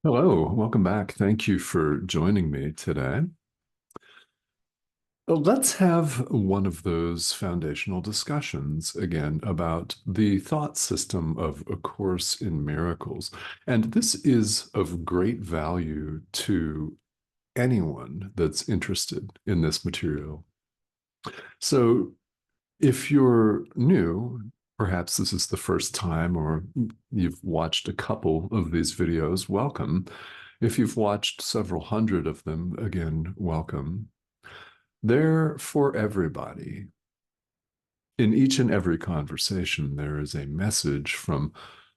Hello, welcome back. Thank you for joining me today. Let's have one of those foundational discussions again about the thought system of A Course in Miracles. And this is of great value to anyone that's interested in this material. So, if you're new, perhaps this is the first time or you've watched a couple of these videos, welcome. If you've watched several hundred of them, again, welcome. They're for everybody. In each and every conversation, there is a message from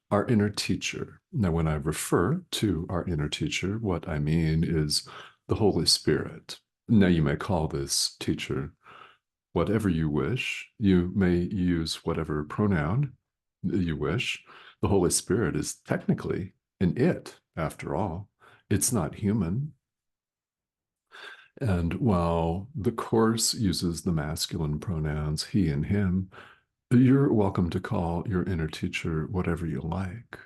our inner teacher. Now, when I refer to our inner teacher, what I mean is the Holy Spirit. Now, you may call this teacher whatever you wish. You may use whatever pronoun you wish. The Holy Spirit is technically an it, after all. It's not human. And while the Course uses the masculine pronouns he and him, you're welcome to call your inner teacher whatever you like.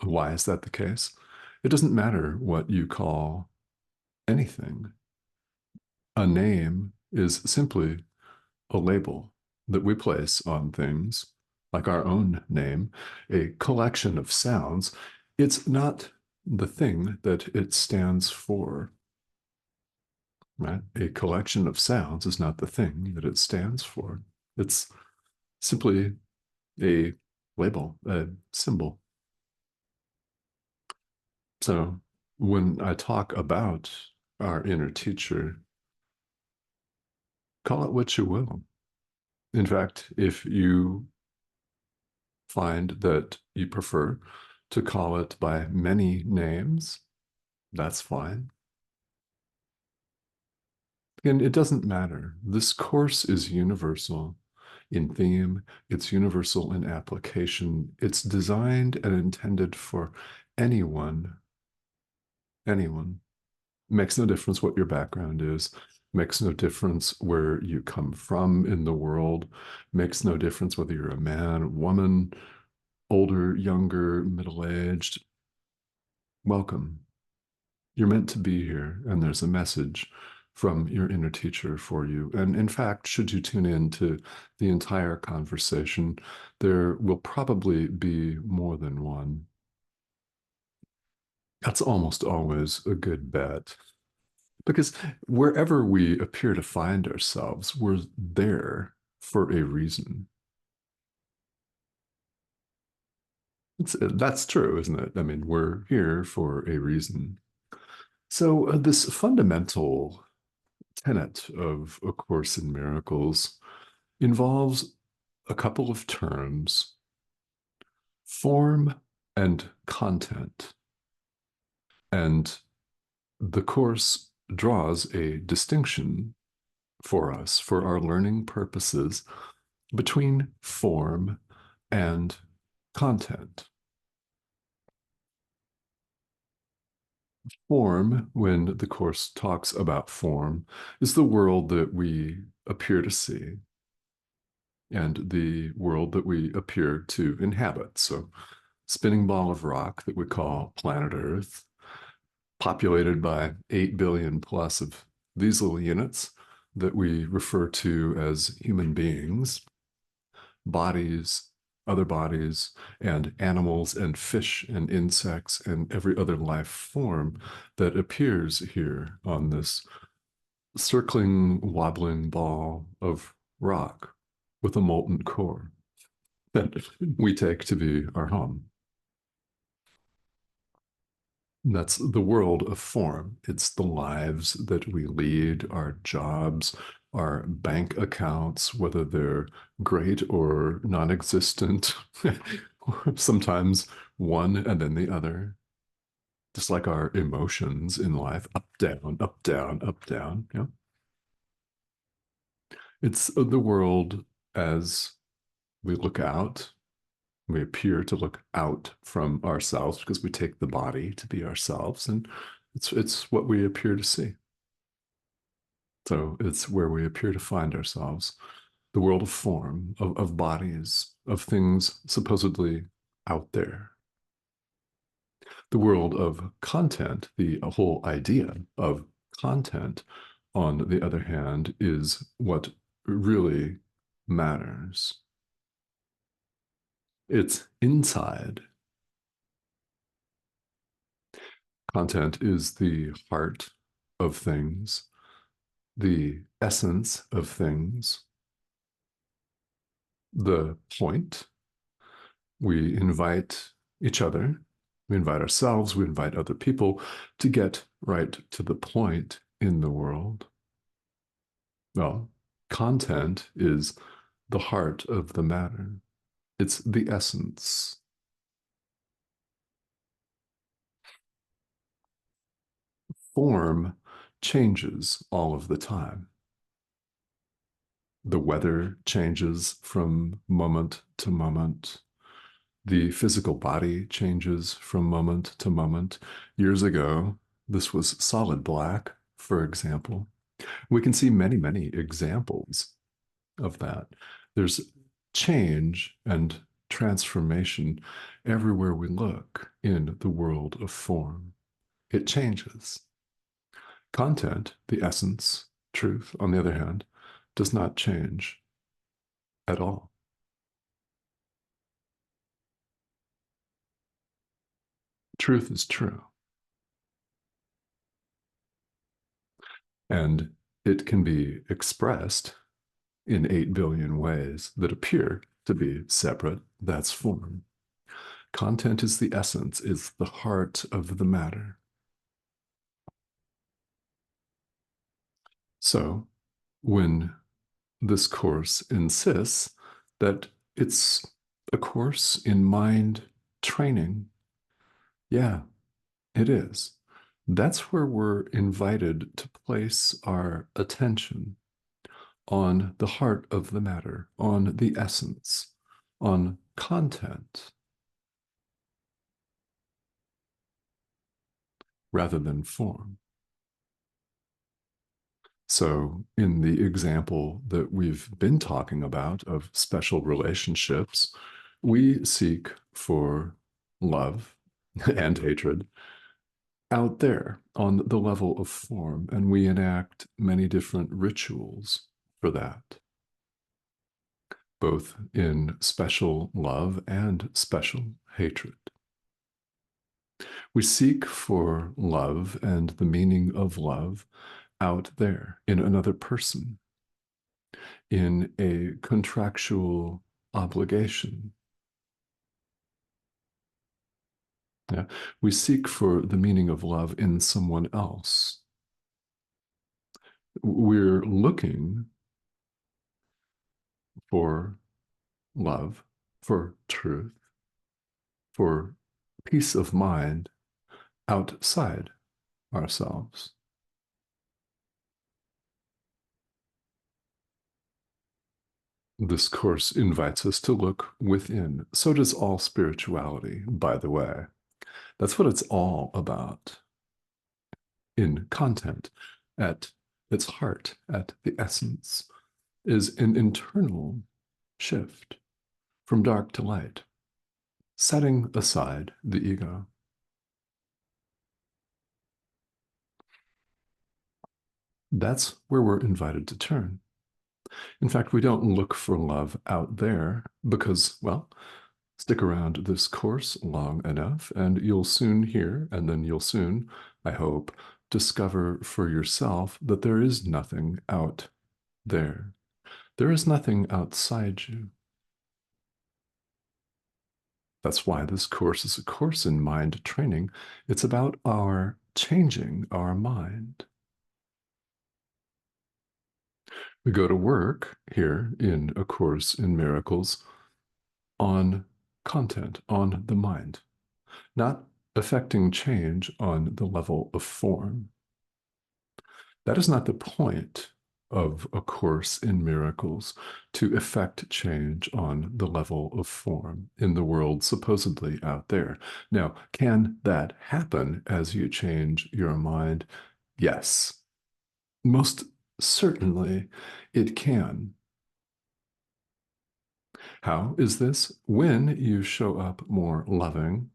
Why is that the case? It doesn't matter what you call anything. A name is simply a label that we place on things, like our own name, a collection of sounds. It's not the thing that it stands for, right? A collection of sounds is not the thing that it stands for. It's simply a label, a symbol. So when I talk about our inner teacher, call it what you will. In fact, if you find that you prefer to call it by many names, that's fine. And it doesn't matter. This course is universal in theme, it's universal in application. It's designed and intended for anyone, anyone. Makes no difference what your background is, makes no difference where you come from in the world, makes no difference whether you're a man, woman, older, younger, middle-aged. Welcome. You're meant to be here, and there's a message from your inner teacher for you. And in fact, should you tune in to the entire conversation, there will probably be more than one. That's almost always a good bet. Because wherever we appear to find ourselves, we're there for a reason. That's true, isn't it? I mean, we're here for a reason. So, this fundamental tenet of A Course in Miracles involves a couple of terms, form and content. And the Course draws a distinction for us, for our learning purposes, between form and content. Form, when the Course talks about form, is the world that we appear to see and the world that we appear to inhabit. So, spinning ball of rock that we call planet Earth, populated by 8 billion plus of these little units that we refer to as human beings, bodies, other bodies, and animals and fish and insects and every other life form that appears here on this circling, wobbling ball of rock with a molten core that we take to be our home. That's the world of form. It's the lives that we lead, our jobs, our bank accounts, whether they're great or non-existent, or sometimes one and then the other. Just like our emotions in life, up, down, up, down, up, down. Yeah. It's the world as we look out. We appear to look out from ourselves because we take the body to be ourselves, and it's what we appear to see. So it's where we appear to find ourselves, the world of form, of bodies, of things supposedly out there. The world of content, the whole idea of content, on the other hand, is what really matters. It's inside. Content is the heart of things, the essence of things, the point. We invite each other, we invite ourselves, we invite other people to get right to the point in the world. Well, content is the heart of the matter. It's the essence. Form changes all of the time. The weather changes from moment to moment. The physical body changes from moment to moment. Years ago, this was solid black, for example. We can see many, many examples of that. There's change and transformation everywhere we look in the world of form. It changes. Content, the essence, truth, on the other hand, does not change at all. Truth is true. And it can be expressed in 8 billion ways that appear to be separate. That's form. Content is the essence, is the heart of the matter. So when this course insists that it's a course in mind training, yeah, it is. That's where we're invited to place our attention on the heart of the matter, on the essence, on content, rather than form. So, in the example that we've been talking about of special relationships, we seek for love and hatred out there on the level of form, and we enact many different rituals for that, both in special love and special hatred. We seek for love and the meaning of love out there in another person, in a contractual obligation. Yeah. We seek for the meaning of love in someone else. We're looking for love, for truth, for peace of mind outside ourselves. This course invites us to look within. So does all spirituality, by the way. That's what it's all about in content. At its heart, at the essence, is an internal shift from dark to light, setting aside the ego. That's where we're invited to turn. In fact, we don't look for love out there because, well, stick around this course long enough and you'll soon hear, and then you'll soon, I hope, discover for yourself that there is nothing out there. There is nothing outside you. That's why this course is a course in mind training. It's about our changing our mind. We go to work here in A Course in Miracles on content, on the mind, not affecting change on the level of form. That is not the point of A Course in Miracles, to effect change on the level of form in the world supposedly out there. Now, can that happen as you change your mind? Yes, most certainly it can. How is this? When you show up more loving,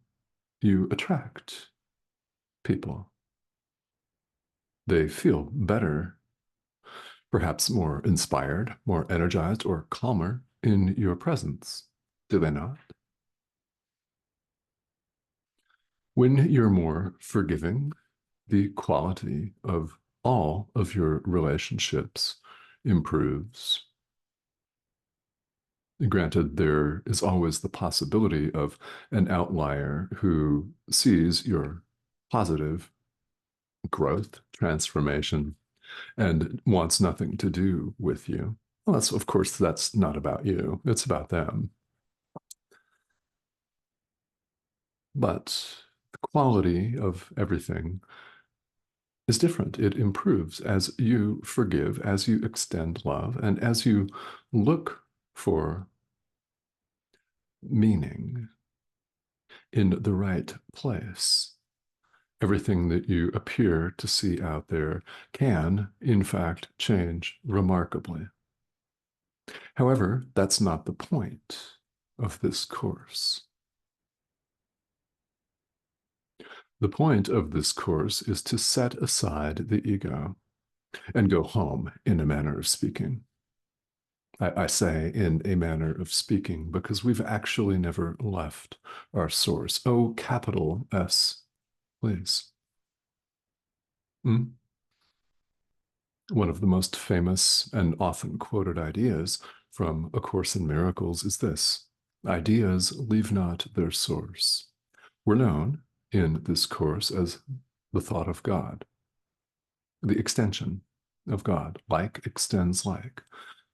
you attract people. They feel better, perhaps more inspired, more energized, or calmer in your presence. Do they not? When you're more forgiving, the quality of all of your relationships improves. Granted, there is always the possibility of an outlier who sees your positive growth, transformation, and wants nothing to do with you. Well, that's, of course, that's not about you. It's about them. But the quality of everything is different. It improves as you forgive, as you extend love, and as you look for meaning in the right place. Everything that you appear to see out there can, in fact, change remarkably. However, that's not the point of this course. The point of this course is to set aside the ego and go home, in a manner of speaking. I say in a manner of speaking because we've actually never left our source. Oh, capital S, please. Mm? One of the most famous and often quoted ideas from A Course in Miracles is this: ideas leave not their source. We're known in this course as the thought of God, the extension of God. Like extends like.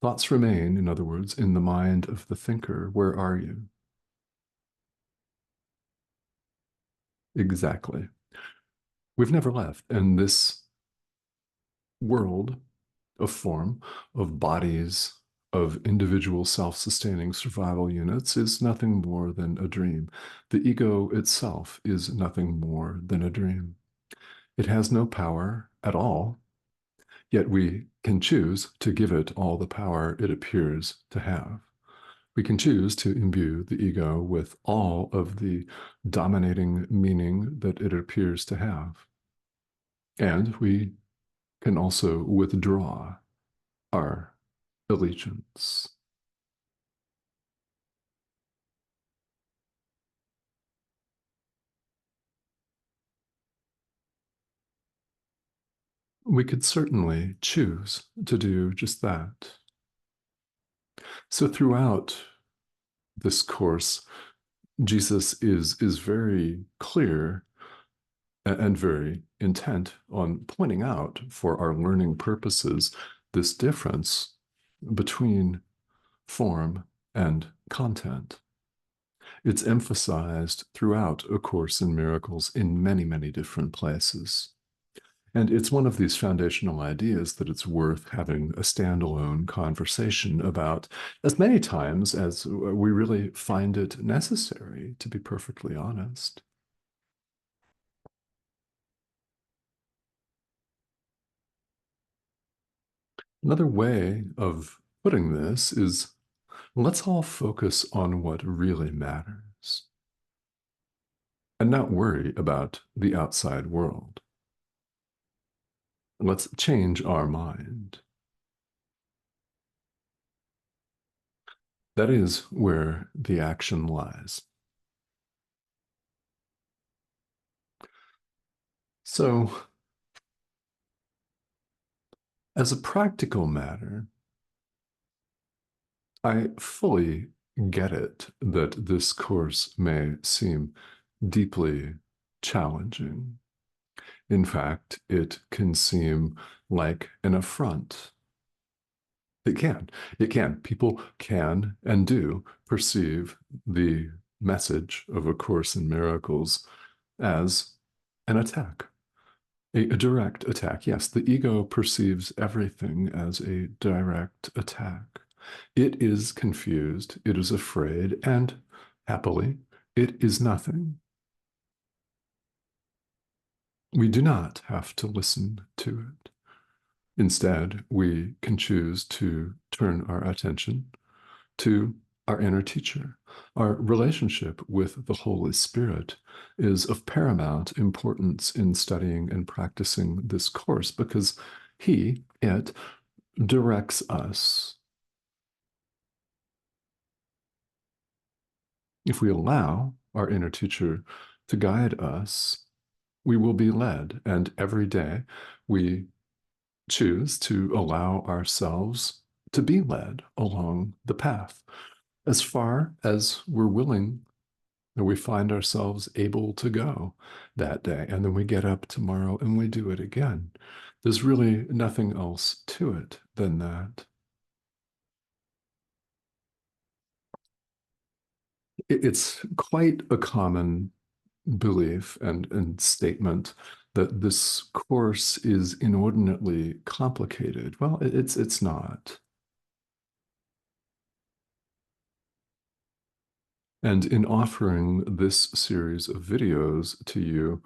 Thoughts remain, in other words, in the mind of the thinker. Where are you? Exactly. We've never left. And this world of form, of bodies, of individual self sustaining survival units is nothing more than a dream. The ego itself is nothing more than a dream. It has no power at all, yet we can choose to give it all the power it appears to have. We can choose to imbue the ego with all of the dominating meaning that it appears to have. And we can also withdraw our allegiance. We could certainly choose to do just that. So throughout this course, Jesus is very clear and very intent on pointing out for our learning purposes this difference between form and content. It's emphasized throughout A Course in Miracles in many, many different places. And it's one of these foundational ideas that it's worth having a standalone conversation about as many times as we really find it necessary, to be perfectly honest. Another way of putting this is let's all focus on what really matters and not worry about the outside world. Let's change our mind. That is where the action lies. So, as a practical matter, I fully get it that this course may seem deeply challenging. In fact, it can seem like an affront. It can. It can. People can and do perceive the message of A Course in Miracles as an attack, a direct attack. Yes, the ego perceives everything as a direct attack. It is confused, it is afraid, and happily, it is nothing. We do not have to listen to it. Instead, we can choose to turn our attention to our inner teacher. Our relationship with the Holy Spirit is of paramount importance in studying and practicing this course because it directs us. If we allow our inner teacher to guide us, we will be led. And every day we choose to allow ourselves to be led along the path as far as we're willing and we find ourselves able to go that day. And then we get up tomorrow and we do it again. There's really nothing else to it than that. It's quite a common belief and statement that this course is inordinately complicated. Well, it's not. And in offering this series of videos to you,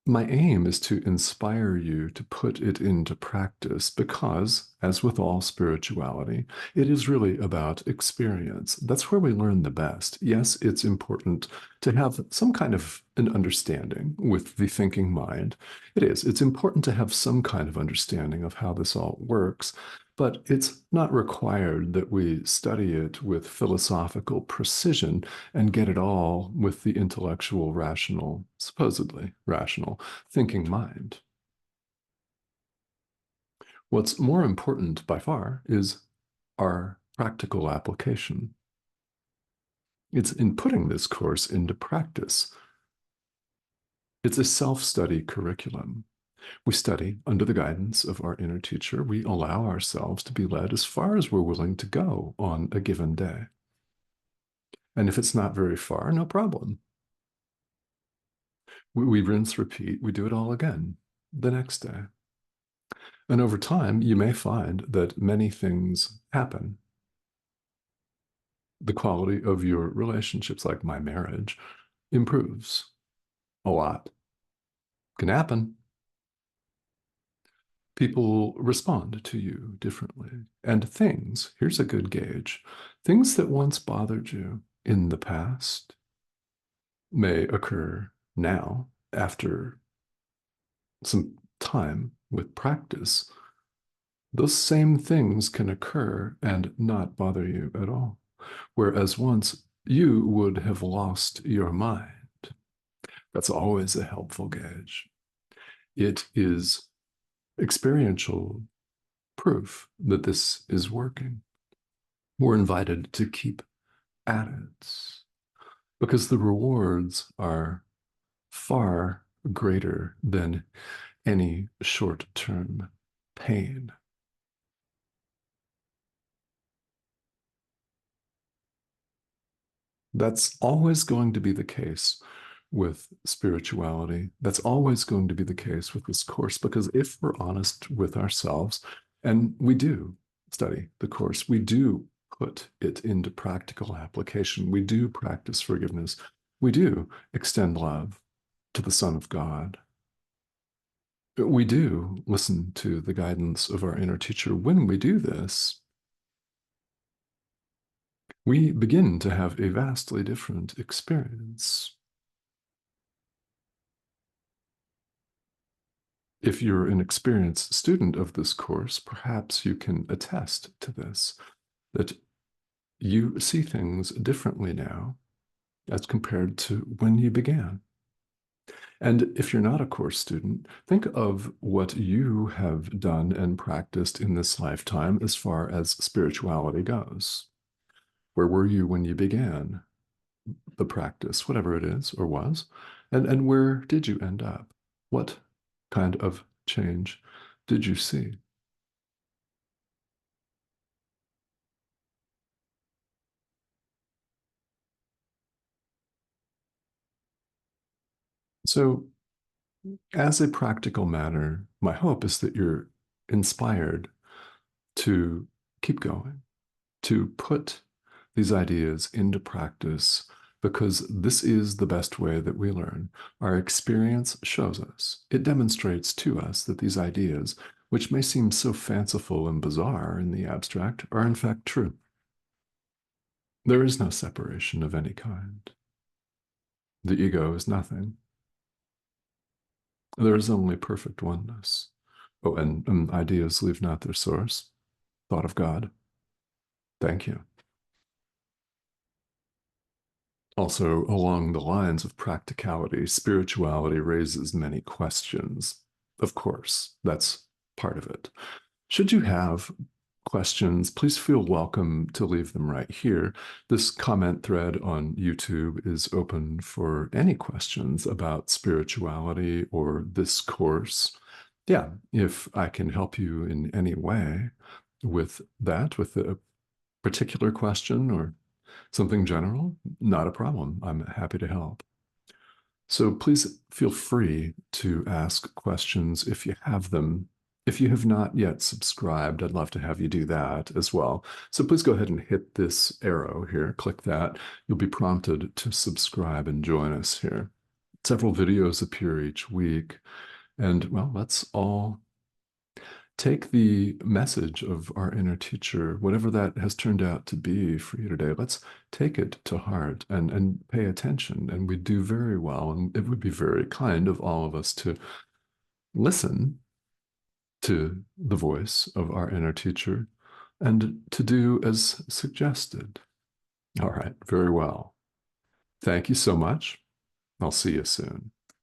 my aim is to inspire you to put it into practice because, as with all spirituality, it is really about experience. That's where we learn the best. Yes, it's important to have some kind of an understanding with the thinking mind. It is. It's important to have some kind of understanding of how this all works, but it's not required that we study it with philosophical precision and get it all with the intellectual, rational, supposedly rational thinking mind. What's more important by far is our practical application. It's in putting this course into practice. It's a self-study curriculum. We study under the guidance of our inner teacher. We allow ourselves to be led as far as we're willing to go on a given day. And if it's not very far, no problem. We rinse, repeat, we do it all again the next day. And over time, you may find that many things happen. The quality of your relationships, like my marriage, improves a lot. Can happen. People respond to you differently. And things, here's a good gauge, things that once bothered you in the past may occur now after some time with practice. Those same things can occur and not bother you at all. Whereas once you would have lost your mind. That's always a helpful gauge. It is experiential proof that this is working. We're invited to keep at it because the rewards are far greater than any short-term pain. That's always going to be the case with spirituality. That's always going to be the case with this course, because if we're honest with ourselves, and we do study the course, we do put it into practical application, we do practice forgiveness, we do extend love to the Son of God. We do listen to the guidance of our inner teacher. When we do this, we begin to have a vastly different experience. If you're an experienced student of this course, perhaps you can attest to this, that you see things differently now as compared to when you began. And if you're not a course student, think of what you have done and practiced in this lifetime as far as spirituality goes. Where were you when you began the practice, whatever it is or was? And where did you end up? What kind of change did you see? So, as a practical matter, my hope is that you're inspired to keep going, to put these ideas into practice, because this is the best way that we learn. Our experience shows us, it demonstrates to us that these ideas, which may seem so fanciful and bizarre in the abstract, are in fact true. There is no separation of any kind. The ego is nothing. There is only perfect oneness. Oh, and ideas leave not their source. Thought of God. Thank you. Also, along the lines of practicality, spirituality raises many questions. Of course, that's part of it. Should you have questions, please feel welcome to leave them right here. This comment thread on YouTube is open for any questions about spirituality or this course. Yeah, if I can help you in any way with that, with a particular question or something general, not a problem. I'm happy to help. So please feel free to ask questions if you have them. If you have not yet subscribed, I'd love to have you do that as well. So please go ahead and hit this arrow here, click that. You'll be prompted to subscribe and join us here. Several videos appear each week. And well, let's all take the message of our inner teacher, whatever that has turned out to be for you today. Let's take it to heart and pay attention. And we do very well. And it would be very kind of all of us to listen to the voice of our inner teacher and to do as suggested. All right, very well. Thank you so much. I'll see you soon.